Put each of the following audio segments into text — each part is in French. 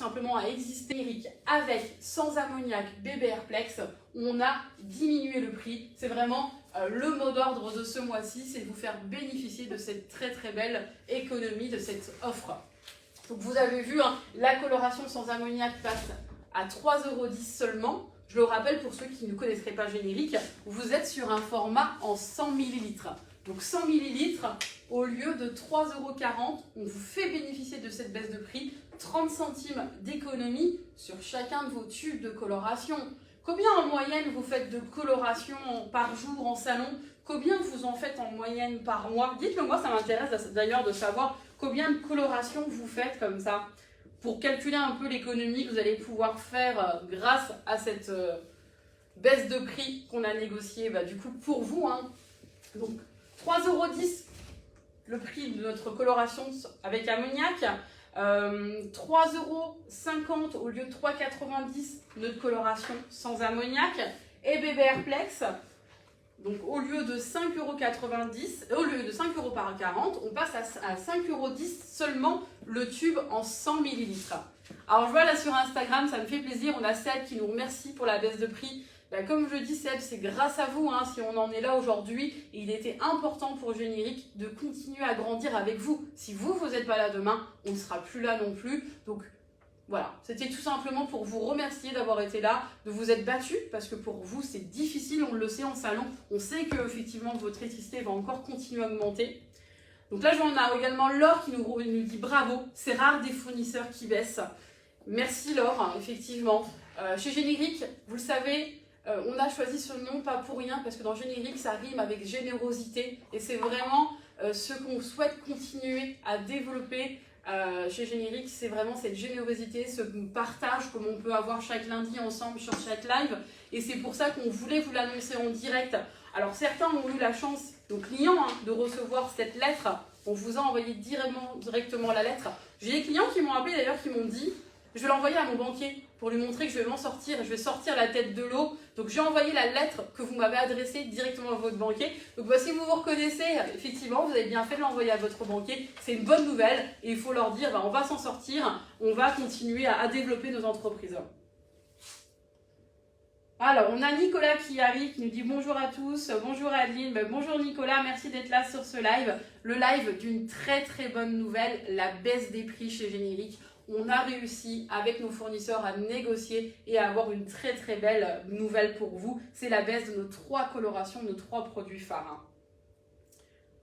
simplement à exister générique avec, sans ammoniac, BBRplex. On a diminué le prix. C'est vraiment le mot d'ordre de ce mois-ci, c'est de vous faire bénéficier de cette très très belle économie, de cette offre. Donc vous avez vu, hein, la coloration sans ammoniac passe à 3,10 € seulement. Je le rappelle pour ceux qui ne connaisseraient pas générique, vous êtes sur un format en 100 ml. Donc 100 ml, au lieu de 3,40 €, on vous fait bénéficier de cette baisse de prix, 30 centimes d'économie sur chacun de vos tubes de coloration. Combien en moyenne vous faites de coloration par jour en salon? Combien vous en faites en moyenne par mois? Dites-le moi, ça m'intéresse d'ailleurs de savoir combien de colorations vous faites comme ça, pour calculer un peu l'économie que vous allez pouvoir faire grâce à cette baisse de prix qu'on a négociée du coup pour vous. Hein. Donc 3,10 € le prix de notre coloration avec ammoniac, 3,50 € au lieu de 3,90 € notre coloration sans ammoniac, et BBRplex, donc au lieu de 5,90 €, au lieu de 5 € par 40, on passe à 5,10 € seulement le tube en 100 ml. Alors je vois là sur Instagram, ça me fait plaisir, on a Seb qui nous remercie pour la baisse de prix. Comme je dis Seb, c'est grâce à vous hein, si on en est là aujourd'hui. Et il était important pour Générique de continuer à grandir avec vous. Si vous n'êtes pas là demain, on ne sera plus là non plus. Donc voilà, c'était tout simplement pour vous remercier d'avoir été là, de vous être battu, parce que pour vous c'est difficile, on le sait en salon. On sait que effectivement votre électricité va encore continuer à augmenter. Donc là, on a également Laure qui nous dit bravo, c'est rare des fournisseurs qui baissent. Merci Laure, effectivement. Chez Générique, vous le savez, on a choisi ce nom pas pour rien parce que dans Générique ça rime avec générosité et c'est vraiment ce qu'on souhaite continuer à développer chez Générique, c'est vraiment cette générosité, ce partage comme on peut avoir chaque lundi ensemble sur chaque live, et c'est pour ça qu'on voulait vous l'annoncer en direct. Alors certains ont eu la chance, nos clients, hein, de recevoir cette lettre. On vous a envoyé directement la lettre. J'ai des clients qui m'ont appelé d'ailleurs, qui m'ont dit je vais l'envoyer à mon banquier pour lui montrer que je vais m'en sortir, je vais sortir la tête de l'eau. Donc j'ai envoyé la lettre que vous m'avez adressée directement à votre banquier. Donc si vous vous reconnaissez, effectivement, vous avez bien fait de l'envoyer à votre banquier. C'est une bonne nouvelle et il faut leur dire on va s'en sortir, on va continuer à développer nos entreprises. Alors, on a Nicolas qui arrive, qui nous dit bonjour à tous, bonjour Adeline, bonjour Nicolas, merci d'être là sur ce live. Le live d'une très très bonne nouvelle, la baisse des prix chez Générique. On a réussi avec nos fournisseurs à négocier et à avoir une très très belle nouvelle pour vous. C'est la baisse de nos 3 colorations, nos 3 produits phares.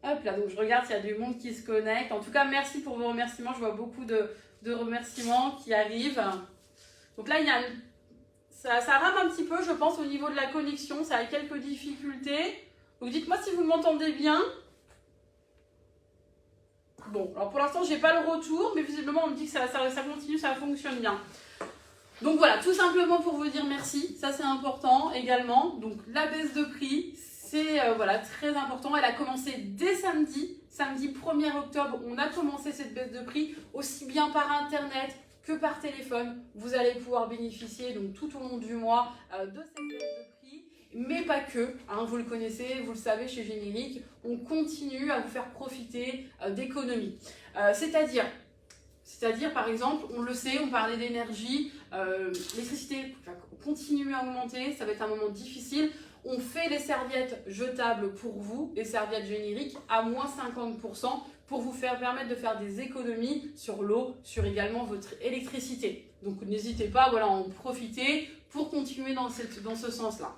Hop là, donc je regarde s'il y a du monde qui se connecte. En tout cas, merci pour vos remerciements. Je vois beaucoup de remerciements qui arrivent. Donc là, il y a ça rame un petit peu, je pense, au niveau de la connexion. Ça a quelques difficultés. Donc dites-moi si vous m'entendez bien. Bon, alors pour l'instant, je n'ai pas le retour, mais visiblement, on me dit que ça continue, ça fonctionne bien. Donc voilà, tout simplement pour vous dire merci, ça c'est important également. Donc la baisse de prix, c'est voilà, très important. Elle a commencé dès samedi 1er octobre, on a commencé cette baisse de prix, aussi bien par internet que par téléphone. Vous allez pouvoir bénéficier donc, tout au long du mois de cette baisse de prix. Mais pas que, hein, vous le connaissez, vous le savez chez Générique, on continue à vous faire profiter d'économies. C'est-à-dire par exemple, on le sait, on parlait d'énergie, l'électricité va continuer à augmenter, ça va être un moment difficile. On fait les serviettes jetables pour vous, les serviettes Générique, à moins 50% pour vous permettre de faire des économies sur l'eau, sur également votre électricité. Donc n'hésitez pas voilà, à en profiter pour continuer dans ce sens-là.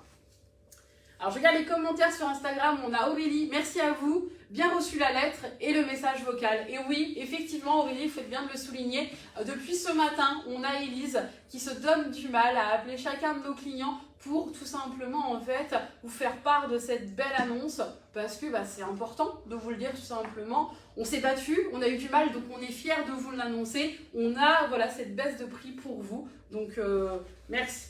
Alors je regarde les commentaires sur Instagram, on a Aurélie, merci à vous, bien reçu la lettre et le message vocal. Et oui, effectivement Aurélie, il faut bien de le souligner, depuis ce matin, on a Élise qui se donne du mal à appeler chacun de nos clients pour tout simplement en fait vous faire part de cette belle annonce parce que c'est important de vous le dire tout simplement. On s'est battu, on a eu du mal, donc on est fiers de vous l'annoncer. On a voilà, cette baisse de prix pour vous, donc merci.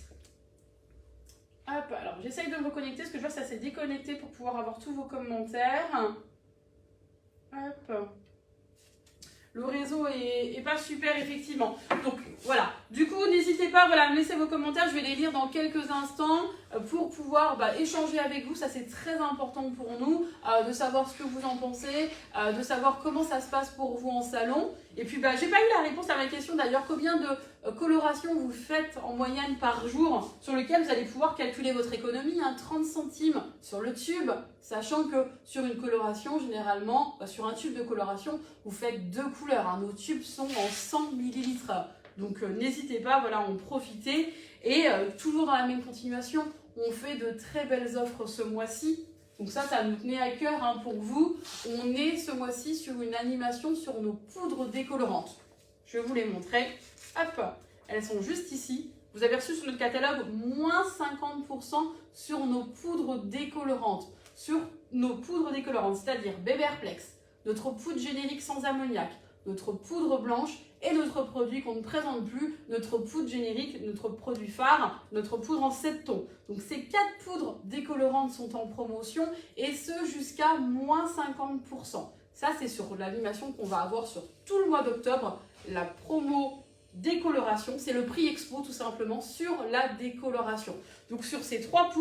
Hop, alors j'essaye de me reconnecter parce que je vois que ça s'est déconnecté pour pouvoir avoir tous vos commentaires. Hop. Le réseau est pas super effectivement. Donc voilà, du coup n'hésitez pas, voilà, me laisser vos commentaires, je vais les lire dans quelques instants pour pouvoir échanger avec vous. Ça, c'est très important pour nous, de savoir ce que vous en pensez, de savoir comment ça se passe pour vous en salon. Et puis, j'ai pas eu la réponse à ma question d'ailleurs, combien de colorations vous faites en moyenne par jour, sur lequel vous allez pouvoir calculer votre économie, 30 centimes sur le tube, sachant que sur une coloration, généralement, sur un tube de coloration, vous faites 2 couleurs. Nos tubes sont en 100 millilitres. Donc n'hésitez pas, voilà, en profiter. Et toujours dans la même continuation, on fait de très belles offres ce mois-ci. Donc ça nous tenait à cœur pour vous. On est ce mois-ci sur une animation sur nos poudres décolorantes. Je vais vous les montrer. Hop, elles sont juste ici. Vous avez reçu sur notre catalogue moins 50% sur nos poudres décolorantes. Sur nos poudres décolorantes, c'est-à-dire Bébé Airplex, notre poudre générique sans ammoniac, notre poudre blanche et notre produit qu'on ne présente plus, notre poudre générique, notre produit phare, notre poudre en 7 tons. Donc ces 4 poudres décolorantes sont en promotion et ce jusqu'à moins 50%. Ça, c'est sur l'animation qu'on va avoir sur tout le mois d'octobre. La promo décoloration, c'est le prix expo tout simplement sur la décoloration. Donc sur ces 4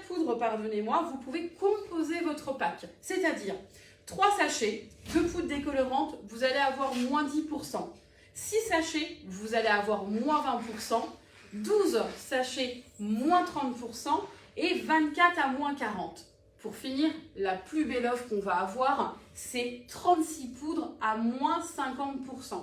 poudres, pardonnez-moi, vous pouvez composer votre pack. C'est-à-dire 3 sachets de poudre décolorante, vous allez avoir moins 10%. 6 sachets, vous allez avoir moins 20%. 12 sachets, moins 30%. Et 24 à moins 40%. Pour finir, la plus belle offre qu'on va avoir, c'est 36 poudres à moins 50%.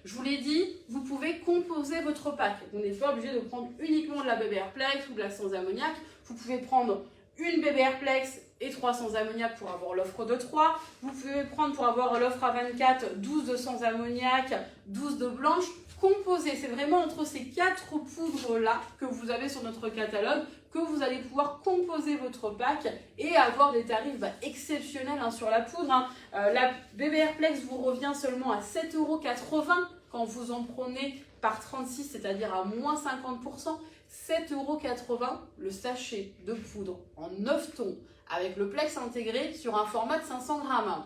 Je vous l'ai dit, vous pouvez composer votre pack. Vous n'êtes pas obligé de prendre uniquement de la Bébé Airplex ou de la sans ammoniac. Vous pouvez prendre une Bébé Airplex et 3 sans ammoniac pour avoir l'offre de 3. Vous pouvez prendre pour avoir l'offre à 24, 12 de sans ammoniac, 12 de blanche. Composer, c'est vraiment entre ces 4 poudres-là que vous avez sur notre catalogue que vous allez pouvoir composer votre pack et avoir des tarifs exceptionnels sur la poudre. La Bébé Airplex vous revient seulement à 7,80 € quand vous en prenez par 36, c'est-à-dire à moins 50%. 7,80 € le sachet de poudre en 9 tons avec le Plex intégré sur un format de 500 grammes.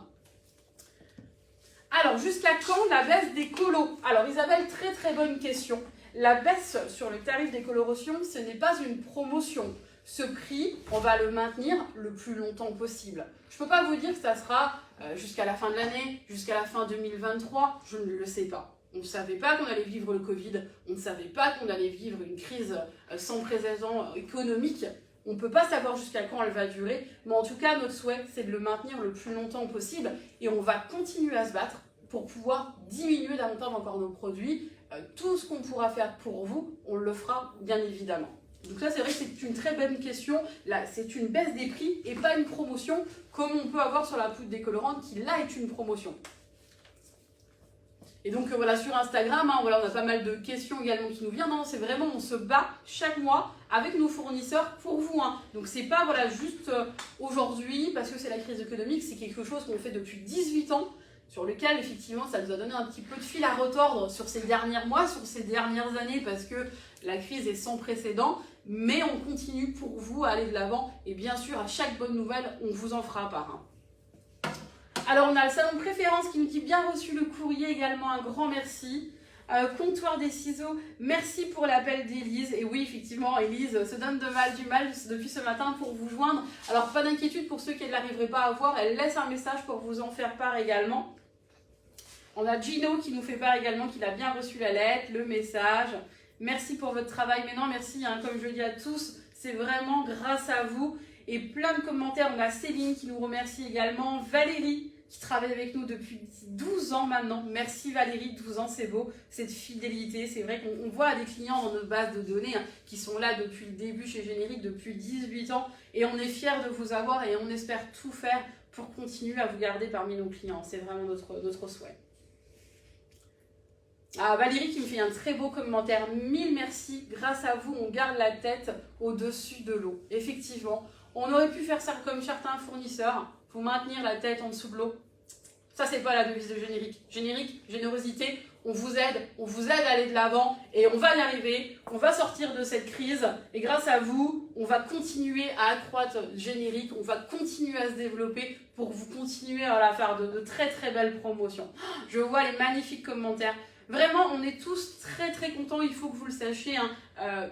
Alors, jusqu'à quand la baisse des colos? Alors, Isabelle, très très bonne question. La baisse sur le tarif des colorations, ce n'est pas une promotion. Ce prix, on va le maintenir le plus longtemps possible. Je ne peux pas vous dire que ça sera jusqu'à la fin de l'année, jusqu'à la fin 2023, je ne le sais pas. On ne savait pas qu'on allait vivre le Covid, on ne savait pas qu'on allait vivre une crise sans précédent économique. On ne peut pas savoir jusqu'à quand elle va durer, mais en tout cas, notre souhait, c'est de le maintenir le plus longtemps possible et on va continuer à se battre pour pouvoir diminuer davantage encore nos produits. Tout ce qu'on pourra faire pour vous, on le fera bien évidemment. Donc ça, c'est vrai que c'est une très bonne question. Là, c'est une baisse des prix et pas une promotion comme on peut avoir sur la poudre décolorante qui, là, est une promotion. Et donc voilà, sur Instagram, voilà, on a pas mal de questions également qui nous viennent. Non, c'est vraiment, on se bat chaque mois avec nos fournisseurs pour vous. Donc c'est pas voilà, juste aujourd'hui parce que c'est la crise économique, c'est quelque chose qu'on fait depuis 18 ans, sur lequel effectivement ça nous a donné un petit peu de fil à retordre sur ces derniers mois, sur ces dernières années, parce que la crise est sans précédent. Mais on continue pour vous à aller de l'avant et bien sûr, à chaque bonne nouvelle, on vous en fera part. Alors, on a le salon de préférence qui nous dit bien reçu le courrier également, un grand merci. Comptoir des ciseaux, merci pour l'appel d'Élise. Et oui, effectivement, Élise se donne du mal depuis ce matin pour vous joindre. Alors, pas d'inquiétude pour ceux qui ne l'arriveraient pas à voir, elle laisse un message pour vous en faire part également. On a Gino qui nous fait part également qu'il a bien reçu la lettre, le message. Merci pour votre travail. Mais non, merci, comme je le dis à tous, c'est vraiment grâce à vous. Et plein de commentaires. On a Céline qui nous remercie également. Valérie qui travaille avec nous depuis 12 ans maintenant. Merci Valérie, 12 ans, c'est beau. Cette fidélité, c'est vrai qu'on voit des clients dans notre base de données qui sont là depuis le début chez Générique, depuis 18 ans. Et on est fiers de vous avoir et on espère tout faire pour continuer à vous garder parmi nos clients. C'est vraiment notre souhait. Ah, Valérie qui me fait un très beau commentaire. 1000 merci. Grâce à vous, on garde la tête au-dessus de l'eau. Effectivement, on aurait pu faire ça comme certains fournisseurs, vous maintenir la tête en dessous de l'eau. Ça, c'est pas la devise de Générique. Générique, générosité, on vous aide à aller de l'avant et on va y arriver. On va sortir de cette crise et grâce à vous, on va continuer à accroître Générique, on va continuer à se développer pour vous continuer à faire de très très belles promotions. Je vois les magnifiques commentaires. Vraiment, on est tous très très contents, il faut que vous le sachiez, hein.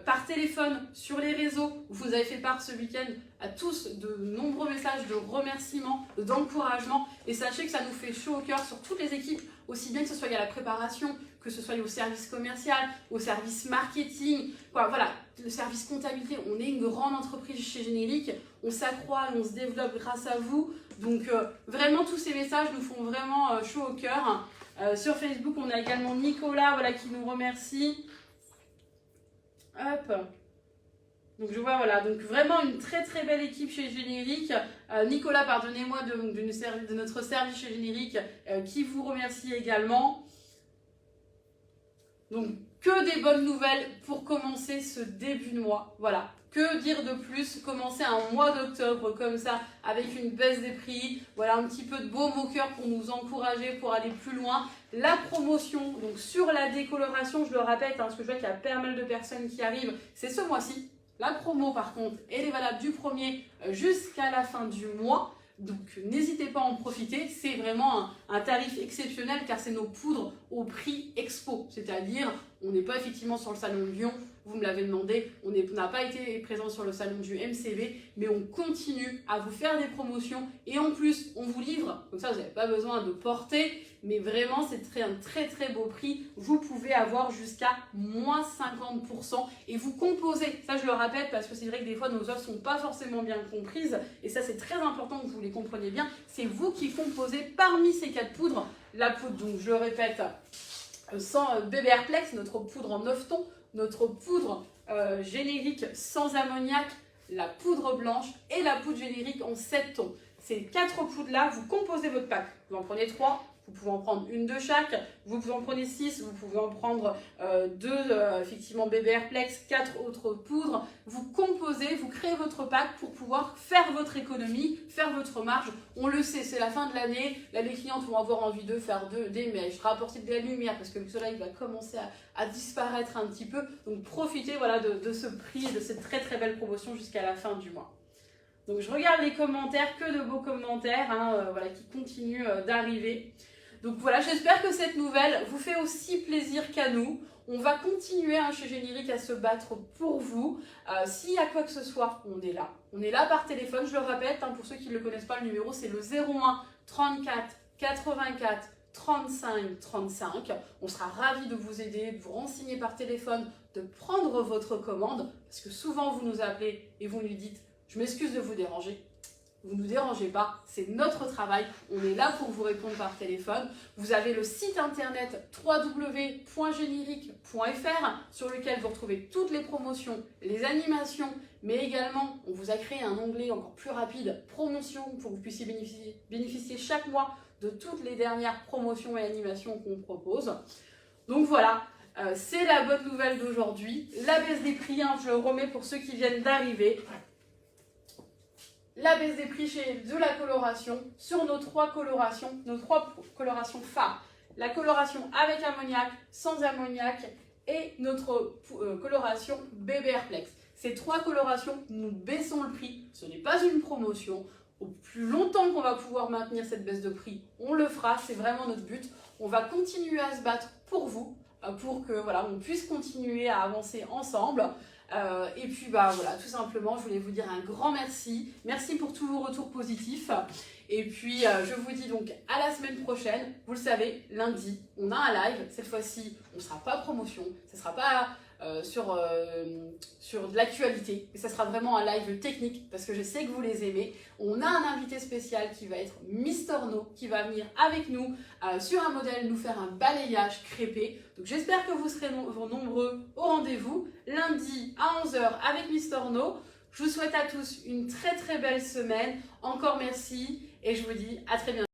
Par téléphone, sur les réseaux, vous avez fait part ce week-end à tous de nombreux messages de remerciements, d'encouragement, et sachez que ça nous fait chaud au cœur sur toutes les équipes, aussi bien que ce soit à la préparation, que ce soit au service commercial, au service marketing, voilà, le service comptabilité. On est une grande entreprise chez Générique, on s'accroît, on se développe grâce à vous, donc vraiment tous ces messages nous font vraiment chaud au cœur. Sur Facebook, on a également Nicolas, voilà, qui nous remercie. Hop. Donc je vois, voilà, donc vraiment une très très belle équipe chez Générique. Nicolas, pardonnez-moi de notre service chez Générique qui vous remercie également. Donc que des bonnes nouvelles pour commencer ce début de mois. Voilà, que dire de plus? Commencer un mois d'octobre comme ça avec une baisse des prix. Voilà, un petit peu de baume au cœur pour nous encourager, pour aller plus loin. La promotion, donc sur la décoloration, je le répète, hein, parce que je vois qu'il y a pas mal de personnes qui arrivent, c'est ce mois-ci. La promo, par contre, elle est valable du 1er jusqu'à la fin du mois. Donc, n'hésitez pas à en profiter. C'est vraiment un tarif exceptionnel car c'est nos poudres au prix expo. C'est-à-dire, on n'est pas effectivement sur le salon de Lyon. Vous me l'avez demandé. On n'a pas été présent sur le salon du MCV. Mais on continue à vous faire des promotions. Et en plus, on vous livre. Comme ça, vous n'avez pas besoin de porter. Mais vraiment, c'est un très très beau prix. Vous pouvez avoir jusqu'à moins 50%. Et vous composez. Ça, je le répète parce que c'est vrai que des fois, nos offres ne sont pas forcément bien comprises. Et ça, c'est très important que vous les compreniez bien. C'est vous qui composez parmi ces 4 poudres. La poudre, donc je le répète, sans BBRplex, notre poudre en 9 tons. Notre poudre générique sans ammoniac, la poudre blanche et la poudre générique en 7 tons. Ces 4 poudres-là, vous composez votre pack. Vous en prenez 3, vous pouvez en prendre une de chaque, vous pouvez en prendre 6, vous pouvez en prendre 2, effectivement BBRplex, 4 autres poudres. Vous composez, vous créez votre pack pour pouvoir faire votre économie, faire votre marge. On le sait, c'est la fin de l'année, là les clientes vont avoir envie de faire des mèches, rapporter de la lumière parce que le soleil va commencer à disparaître un petit peu. Donc profitez, voilà, de ce prix et de cette très très belle promotion jusqu'à la fin du mois. Donc je regarde les commentaires, que de beaux commentaires, hein, voilà, qui continuent d'arriver. Donc voilà, j'espère que cette nouvelle vous fait aussi plaisir qu'à nous. On va continuer hein, chez Générique à se battre pour vous. S'il y a quoi que ce soit, on est là. On est là par téléphone, je le répète, hein, pour ceux qui ne le connaissent pas, le numéro c'est le 01 34 84 35 35. On sera ravis de vous aider, de vous renseigner par téléphone, de prendre votre commande. Parce que souvent vous nous appelez et vous nous dites « Je m'excuse de vous déranger ». Vous ne nous dérangez pas, c'est notre travail, on est là pour vous répondre par téléphone. Vous avez le site internet www.générique.fr sur lequel vous retrouvez toutes les promotions, les animations, mais également on vous a créé un onglet encore plus rapide, promotion, pour que vous puissiez bénéficier chaque mois de toutes les dernières promotions et animations qu'on propose. Donc voilà, c'est la bonne nouvelle d'aujourd'hui. La baisse des prix, hein, je le remets pour ceux qui viennent d'arriver. La baisse des prix de la coloration sur nos 3 colorations phares. La coloration avec ammoniac, sans ammoniac et notre coloration BBRplex. Ces 3 colorations, nous baissons le prix. Ce n'est pas une promotion. Au plus longtemps qu'on va pouvoir maintenir cette baisse de prix, on le fera. C'est vraiment notre but. On va continuer à se battre pour vous, pour que voilà, on puisse continuer à avancer ensemble. Et puis bah voilà, tout simplement je voulais vous dire un grand merci. Merci pour tous vos retours positifs. Et puis je vous dis donc à la semaine prochaine. Vous le savez, lundi on a un live. Cette fois-ci on ne sera pas promotion, ce ne sera pas sur de l'actualité, mais ça sera vraiment un live technique parce que je sais que vous les aimez. On a un invité spécial qui va être Mister No, qui va venir avec nous sur un modèle nous faire un balayage crêpé. Donc j'espère que vous serez nombreux au rendez-vous lundi à 11 h avec Mister No. Je vous souhaite à tous une très très belle semaine. Encore merci et je vous dis à très bientôt.